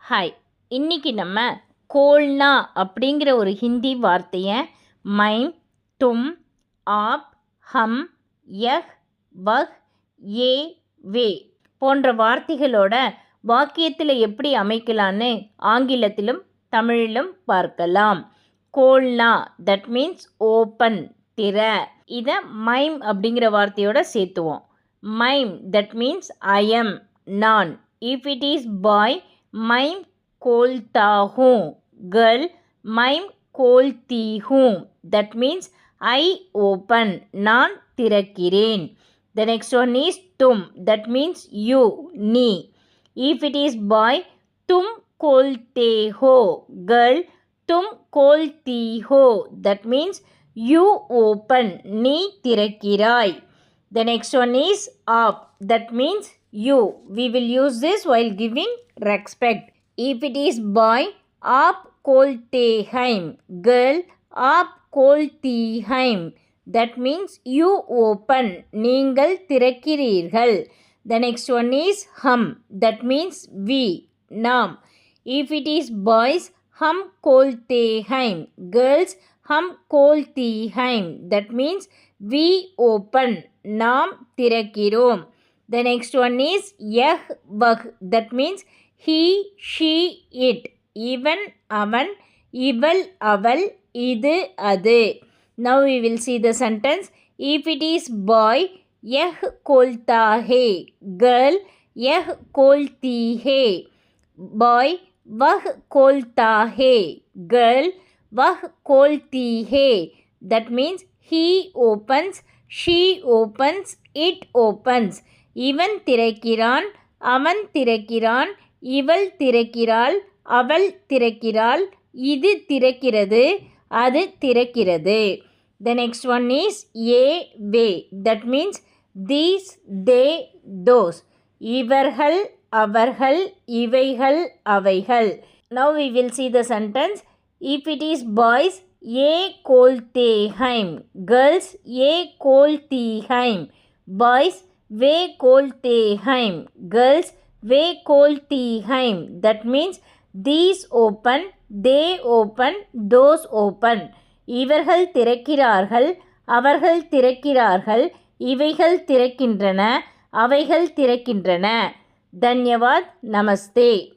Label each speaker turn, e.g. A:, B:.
A: Hi, இன்னைக்கு நம்ம கோல்னா அப்படிங்கிற ஒரு ஹிந்தி வார்த்தையை மைம், தும், ஆப், ஹம், யஹ், வஹ், ஏ, வே போன்ற வார்த்தைகளோட வாக்கியத்தில் எப்படி அமைக்கலான்னு ஆங்கிலத்திலும் தமிழிலும் பார்க்கலாம். கோல்னா தட் மீன்ஸ் ஓப்பன், திற. இதை மைம் அப்படிங்கிற வார்த்தையோட சேர்த்துவோம். மைம் தட் மீன்ஸ் ஐ எம், நான். இஃப் இட் இஸ் பாய், மைம் खोलता हूँ. गर्ल, மைம் खोलती हूँ. That means I open, நான் திறக்கிறேன். The next one is तुम. That means you, நீ. If it is boy, तुम खोलते हो. Girl, तुम खोलती हो. That means you open, நீ திறக்கிறாய். The next one is आप. That means you. We will use this while giving respect. If it is boy, आप खोलते हैं. Girl, आप खोलती हैं. That means you open, நீங்கள் திறக்கிறீர்கள். The next one is हम. That means we, நாம். If it is boys, हम खोलते हैं. Girls, हम खोलती हैं. That means we open, நாம் திறக்கிறோம். The next one is यह वह. That means he, she, it. இவன், அவன், இவள், அவள், இது, அது. Now we will see the sentence. If it is boy, यह खोलता है. Girl, यह खोलती है. Boy, वह खोलता है. Girl, वह खोलती है. That means he opens, she opens, it opens. இவன் திறக்கிறான், அவன் திறக்கிறான், இவள் திறக்கிறாள், அவள் திறக்கிறாள், இது திறக்கிறது, அது திறக்கிறது. The next one is A, way. That means these, they, those. இவர்கள், அவர்கள், இவைகள், அவைகள். Now we will see the sentence. If it is boys, ये खोलते हैं. Girls, ये खोलती हैं. Boys, वे खोलते हैं. Girls, वे खोलती हैं. That means these open, they open, those open. இவர்கள் திறக்கிறார்கள், அவர்கள் திறக்கிறார்கள், இவைகள் திறக்கின்றன, அவைகள் திறக்கின்றன. தன்யவாத். நமஸ்தே.